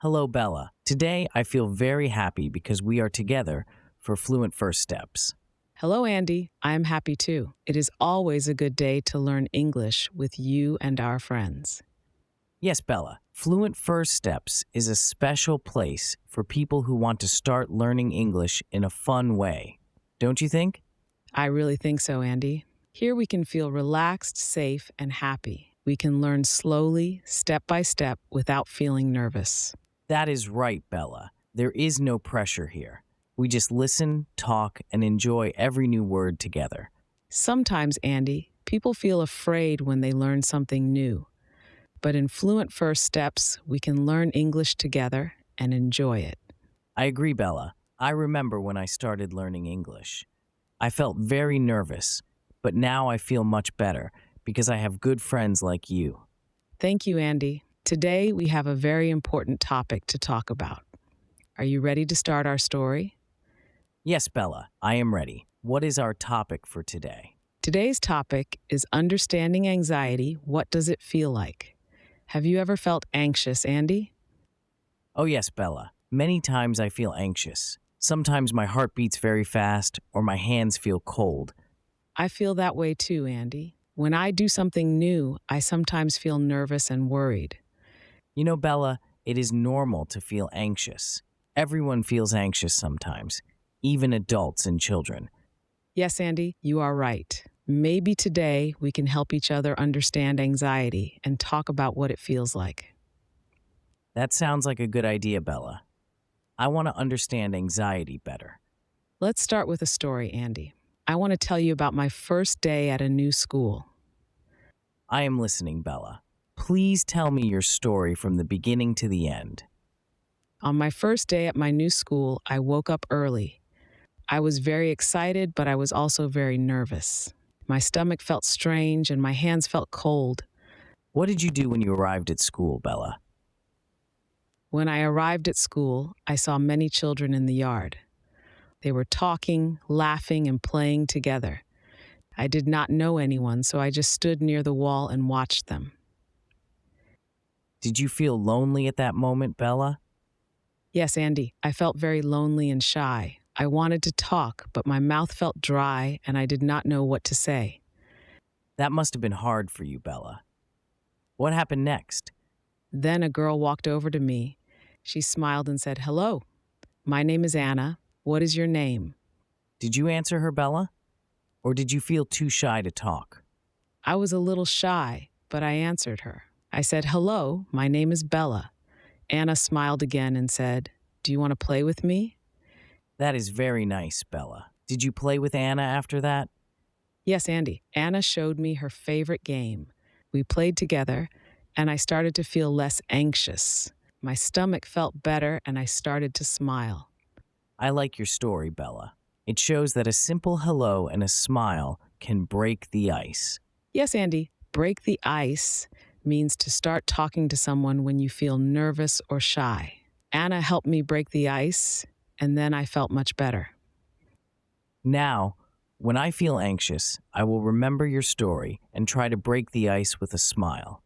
Hello, Bella. Today I feel very happy because we are together for Fluent First Steps. Hello, Andy. I am happy too. It is always a good day to learn English with you and our friends. Yes, Bella, Fluent First Steps is a special place for people who want to start learning English in a fun way. Don't you think? I really think so, Andy. Here we can feel relaxed, safe, and happy. We can learn slowly, step by step, without feeling nervous. That is right, Bella. There is no pressure here. We just listen, talk, and enjoy every new word together. Sometimes, Andy, people feel afraid when they learn something new. But in Fluent First Steps, we can learn English together and enjoy it. I agree, Bella. I remember when I started learning English. I felt very nervous, but now I feel much better because I have good friends like you. Thank you, Andy. Today, we have a very important topic to talk about. Are you ready to start our story? Yes, Bella, I am ready. What is our topic for today? Today's topic is understanding anxiety. What does it feel like? Have you ever felt anxious, Andy? Oh, yes, Bella. Many times I feel anxious. Sometimes my heart beats very fast or my hands feel cold. I feel that way too, Andy. When I do something new, I sometimes feel nervous and worried. You know, Bella, it is normal to feel anxious. Everyone feels anxious sometimes, even adults and children. Yes, Andy, you are right. Maybe today we can help each other understand anxiety and talk about what it feels like. That sounds like a good idea, Bella. I want to understand anxiety better. Let's start with a story, Andy. I want to tell you about my first day at a new school. I am listening, Bella. Please tell me your story from the beginning to the end. On my first day at my new school, I woke up early. I was very excited, but I was also very nervous. My stomach felt strange and my hands felt cold. What did you do when you arrived at school, Bella? When I arrived at school, I saw many children in the yard. They were talking, laughing, and playing together. I did not know anyone, so I just stood near the wall and watched them. Did you feel lonely at that moment, Bella? Yes, Andy, I felt very lonely and shy. I wanted to talk, but my mouth felt dry and I did not know what to say. That must have been hard for you, Bella. What happened next? Then a girl walked over to me. She smiled and said, "Hello, my name is Anna. What is your name?" Did you answer her, Bella? Or did you feel too shy to talk? I was a little shy, but I answered her. I said, "Hello, my name is Bella." Anna smiled again and said, "Do you want to play with me?" That is very nice, Bella. Did you play with Anna after that? Yes, Andy. Anna showed me her favorite game. We played together, and I started to feel less anxious. My stomach felt better, and I started to smile. I like your story, Bella. It shows that a simple hello and a smile can break the ice. Yes, Andy, break the ice means to start talking to someone when you feel nervous or shy. Anna helped me break the ice, and then I felt much better. Now, when I feel anxious, I will remember your story and try to break the ice with a smile.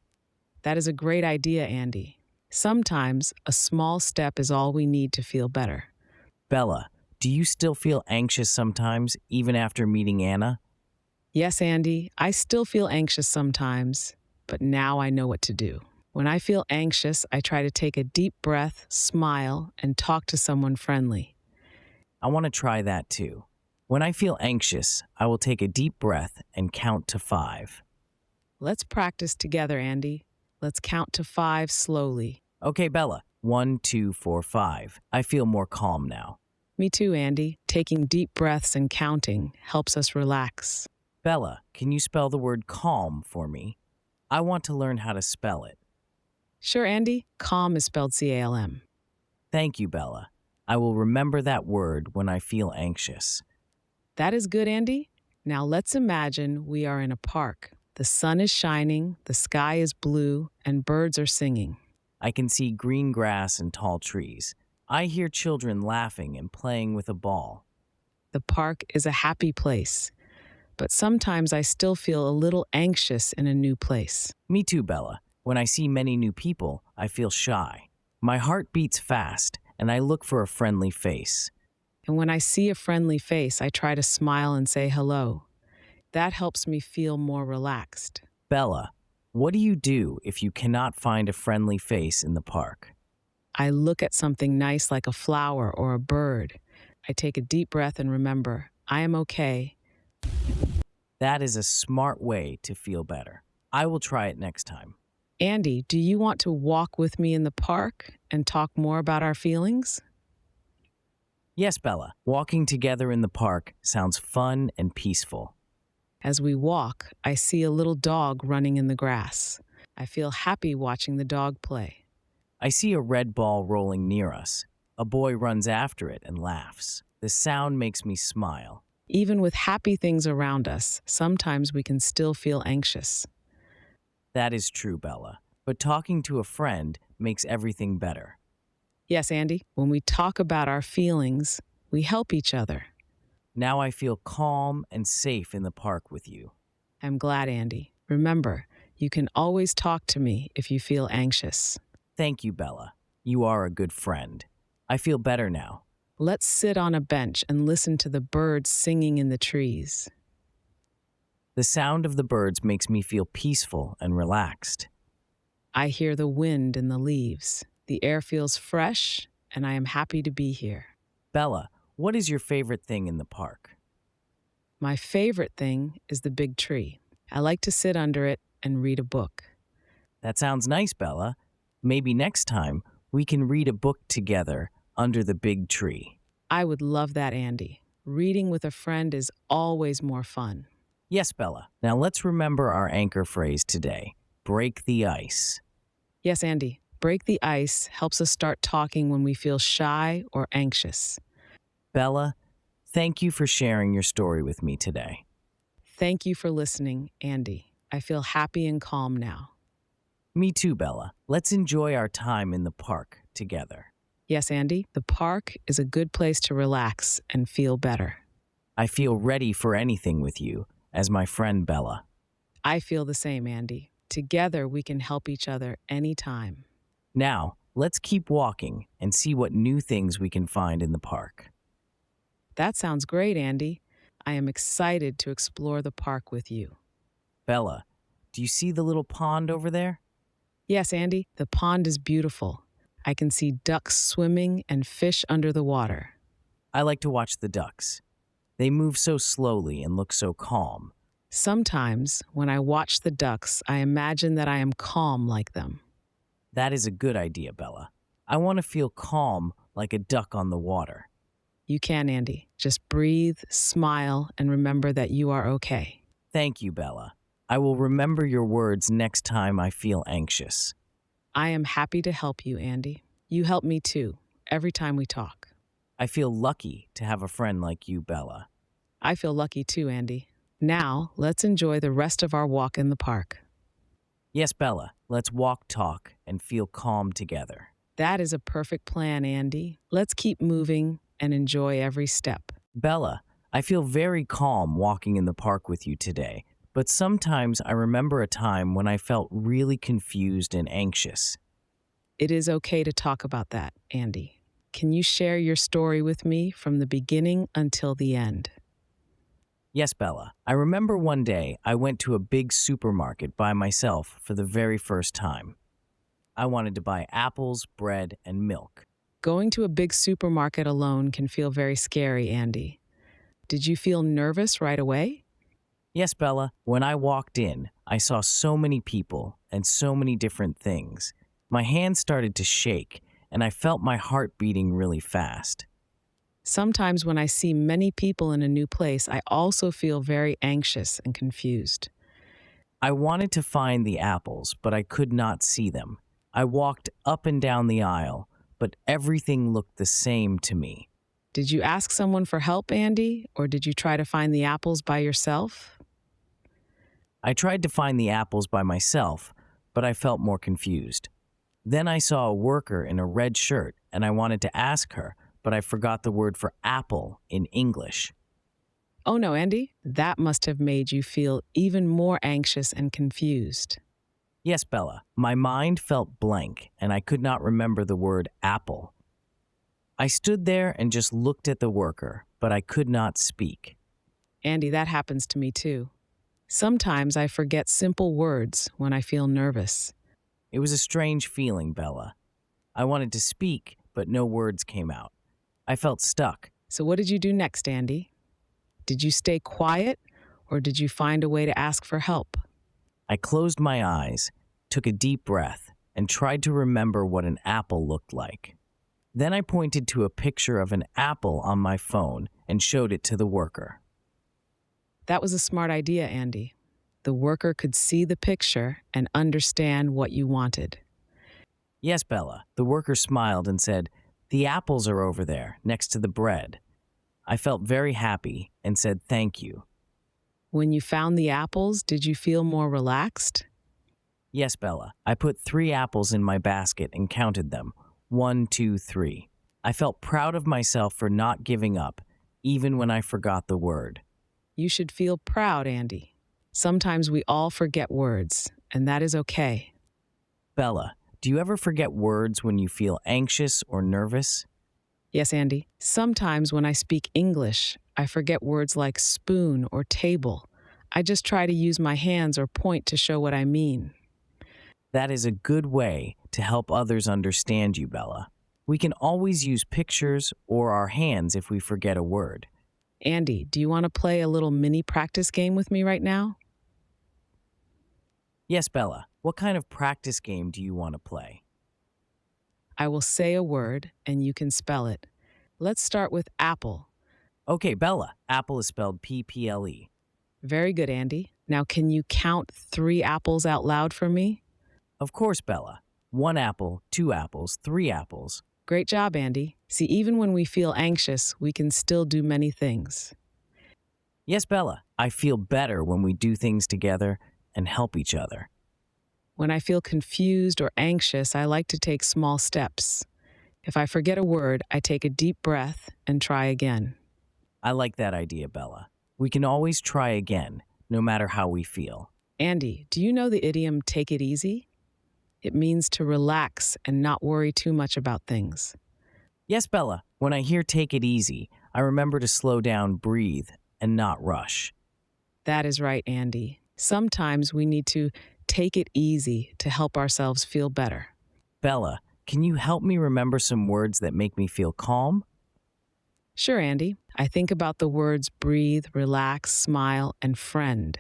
That is a great idea, Andy. Sometimes a small step is all we need to feel better. Bella, do you still feel anxious sometimes, even after meeting Anna? Yes, Andy, I still feel anxious sometimes, but now I know what to do. When I feel anxious, I try to take a deep breath, smile, and talk to someone friendly. I want to try that too. When I feel anxious, I will take a deep breath and count to 5. Let's practice together, Andy. Let's count to 5 slowly. Okay, Bella. 1, 2, 4, 5. I feel more calm now. Me too, Andy. Taking deep breaths and counting helps us relax. Bella, can you spell the word calm for me? I want to learn how to spell it. Sure, Andy. Calm is spelled C-A-L-M. Thank you, Bella. I will remember that word when I feel anxious. That is good, Andy. Now let's imagine we are in a park. The sun is shining, the sky is blue, and birds are singing. I can see green grass and tall trees. I hear children laughing and playing with a ball. The park is a happy place, but sometimes I still feel a little anxious in a new place. Me too, Bella. When I see many new people, I feel shy. My heart beats fast, and I look for a friendly face. And when I see a friendly face, I try to smile and say hello. That helps me feel more relaxed. Bella, what do you do if you cannot find a friendly face in the park? I look at something nice like a flower or a bird. I take a deep breath and remember, I am okay. That is a smart way to feel better. I will try it next time. Andy, do you want to walk with me in the park and talk more about our feelings? Yes, Bella, walking together in the park sounds fun and peaceful. As we walk, I see a little dog running in the grass. I feel happy watching the dog play. I see a red ball rolling near us. A boy runs after it and laughs. The sound makes me smile. Even with happy things around us, sometimes we can still feel anxious. That is true, Bella. But talking to a friend makes everything better. Yes, Andy, when we talk about our feelings, we help each other. Now I feel calm and safe in the park with you. I'm glad, Andy. Remember, you can always talk to me if you feel anxious. Thank you, Bella. You are a good friend. I feel better now. Let's sit on a bench and listen to the birds singing in the trees. The sound of the birds makes me feel peaceful and relaxed. I hear the wind in the leaves. The air feels fresh, and I am happy to be here. Bella, what is your favorite thing in the park? My favorite thing is the big tree. I like to sit under it and read a book. That sounds nice, Bella. Maybe next time we can read a book together under the big tree. I would love that, Andy. Reading with a friend is always more fun. Yes, Bella. Now let's remember our anchor phrase today. Break the ice. Yes, Andy. Break the ice helps us start talking when we feel shy or anxious. Bella, thank you for sharing your story with me today. Thank you for listening, Andy. I feel happy and calm now. Me too, Bella. Let's enjoy our time in the park together. Yes, Andy, the park is a good place to relax and feel better. I feel ready for anything with you, as my friend Bella. I feel the same, Andy. Together, we can help each other anytime. Now, let's keep walking and see what new things we can find in the park. That sounds great, Andy. I am excited to explore the park with you. Bella, do you see the little pond over there? Yes, Andy, the pond is beautiful. I can see ducks swimming and fish under the water. I like to watch the ducks. They move so slowly and look so calm. Sometimes, when I watch the ducks, I imagine that I am calm like them. That is a good idea, Bella. I want to feel calm like a duck on the water. You can, Andy. Just breathe, smile, and remember that you are okay. Thank you, Bella. I will remember your words next time I feel anxious. I am happy to help you, Andy. You help me too, every time we talk. I feel lucky to have a friend like you, Bella. I feel lucky too, Andy. Now, let's enjoy the rest of our walk in the park. Yes, Bella, let's walk, talk, and feel calm together. That is a perfect plan, Andy. Let's keep moving and enjoy every step. Bella, I feel very calm walking in the park with you today, but sometimes I remember a time when I felt really confused and anxious. It is okay to talk about that, Andy. Can you share your story with me from the beginning until the end? Yes, Bella. I remember one day I went to a big supermarket by myself for the very first time. I wanted to buy apples, bread, and milk. Going to a big supermarket alone can feel very scary, Andy. Did you feel nervous right away? Yes, Bella. When I walked in, I saw so many people and so many different things. My hands started to shake, and I felt my heart beating really fast. Sometimes when I see many people in a new place, I also feel very anxious and confused. I wanted to find the apples, but I could not see them. I walked up and down the aisle, but everything looked the same to me. Did you ask someone for help, Andy, or did you try to find the apples by yourself? I tried to find the apples by myself, but I felt more confused. Then I saw a worker in a red shirt, and I wanted to ask her, but I forgot the word for apple in English. Oh no, Andy, that must have made you feel even more anxious and confused. Yes, Bella. My mind felt blank, and I could not remember the word apple. I stood there and just looked at the worker, but I could not speak. Andy, that happens to me too. Sometimes I forget simple words when I feel nervous. It was a strange feeling, Bella. I wanted to speak, but no words came out. I felt stuck. So, what did you do next, Andy? Did you stay quiet or did you find a way to ask for help? I closed my eyes, took a deep breath, and tried to remember what an apple looked like. Then I pointed to a picture of an apple on my phone and showed it to the worker. That was a smart idea, Andy. The worker could see the picture and understand what you wanted. Yes, Bella. The worker smiled and said, "The apples are over there, next to the bread." I felt very happy and said thank you. When you found the apples, did you feel more relaxed? Yes, Bella. I put 3 apples in my basket and counted them. 1, 2, 3. I felt proud of myself for not giving up, even when I forgot the word. You should feel proud, Andy. Sometimes we all forget words, and that is okay. Bella, do you ever forget words when you feel anxious or nervous? Yes, Andy. Sometimes when I speak English, I forget words like spoon or table. I just try to use my hands or point to show what I mean. That is a good way to help others understand you, Bella. We can always use pictures or our hands if we forget a word. Andy, do you want to play a little mini practice game with me right now? Yes, Bella. What kind of practice game do you want to play? I will say a word and you can spell it. Let's start with apple. Okay, Bella. Apple is spelled P-P-L-E. Very good, Andy. Now, can you count 3 apples out loud for me? Of course, Bella. 1 apple, 2 apples, 3 apples. Great job, Andy. See, even when we feel anxious, we can still do many things. Yes, Bella. I feel better when we do things together and help each other. When I feel confused or anxious, I like to take small steps. If I forget a word, I take a deep breath and try again. I like that idea, Bella. We can always try again, no matter how we feel. Andy, do you know the idiom take it easy? It means to relax and not worry too much about things. Yes, Bella. When I hear take it easy, I remember to slow down, breathe, and not rush. That is right, Andy. Sometimes we need to take it easy to help ourselves feel better. Bella, can you help me remember some words that make me feel calm? Sure, Andy. I think about the words breathe, relax, smile, and friend.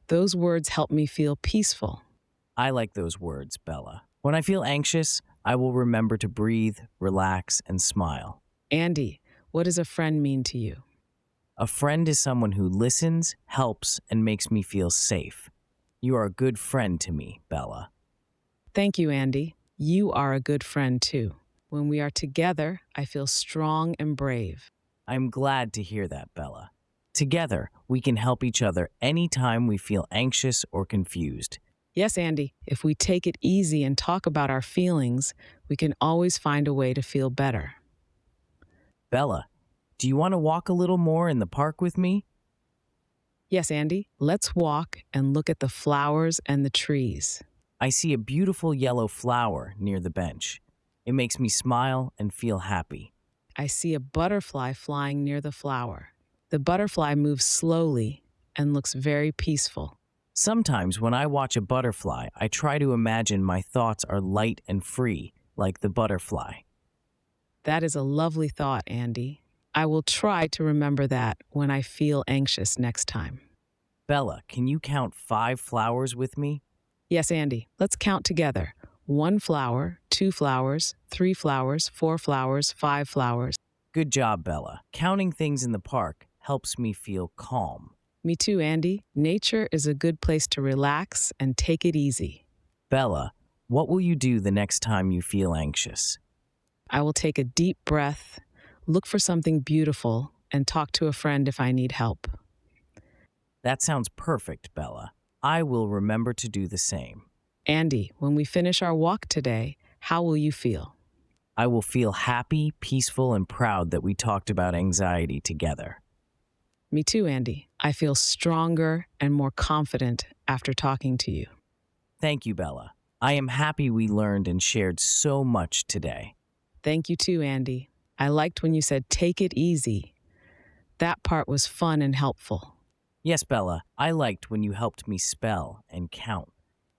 Those words help me feel peaceful. I like those words, Bella. When I feel anxious, I will remember to breathe, relax, and smile. Andy, what does a friend mean to you? A friend is someone who listens, helps, and makes me feel safe. You are a good friend to me, Bella. Thank you, Andy. You are a good friend, too. When we are together, I feel strong and brave. I'm glad to hear that, Bella. Together, we can help each other anytime we feel anxious or confused. Yes, Andy, if we take it easy and talk about our feelings, we can always find a way to feel better. Bella, do you want to walk a little more in the park with me? Yes, Andy, let's walk and look at the flowers and the trees. I see a beautiful yellow flower near the bench. It makes me smile and feel happy. I see a butterfly flying near the flower. The butterfly moves slowly and looks very peaceful. Sometimes when I watch a butterfly, I try to imagine my thoughts are light and free, like the butterfly. That is a lovely thought, Andy. I will try to remember that when I feel anxious next time. Bella, can you count 5 flowers with me? Yes, Andy, let's count together. 1 flower, 2 flowers, 3 flowers, 4 flowers, 5 flowers. Good job, Bella. Counting things in the park helps me feel calm. Me too, Andy. Nature is a good place to relax and take it easy. Bella, what will you do the next time you feel anxious? I will take a deep breath, look for something beautiful, and talk to a friend if I need help. That sounds perfect, Bella. I will remember to do the same. Andy, when we finish our walk today, how will you feel? I will feel happy, peaceful, and proud that we talked about anxiety together. Me too, Andy. I feel stronger and more confident after talking to you. Thank you, Bella. I am happy we learned and shared so much today. Thank you too, Andy. I liked when you said take it easy. That part was fun and helpful. Yes, Bella, I liked when you helped me spell and count.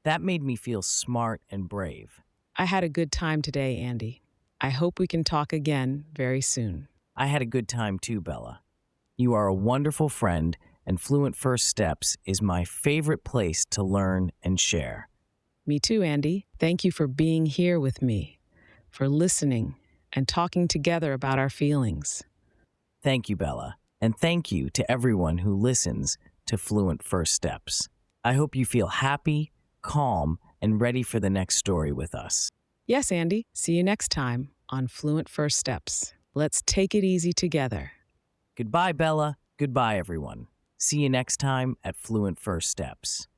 That made me feel smart and brave. I had a good time today, Andy. I hope we can talk again very soon. I had a good time too, Bella. You are a wonderful friend, and Fluent First Steps is my favorite place to learn and share. Me too, Andy. Thank you for being here with me, for listening and talking together about our feelings. Thank you, Bella, and thank you to everyone who listens to Fluent First Steps. I hope you feel happy, calm, and ready for the next story with us. Yes, Andy. See you next time on Fluent First Steps. Let's take it easy together. Goodbye, Bella. Goodbye, everyone. See you next time at Fluent First Steps.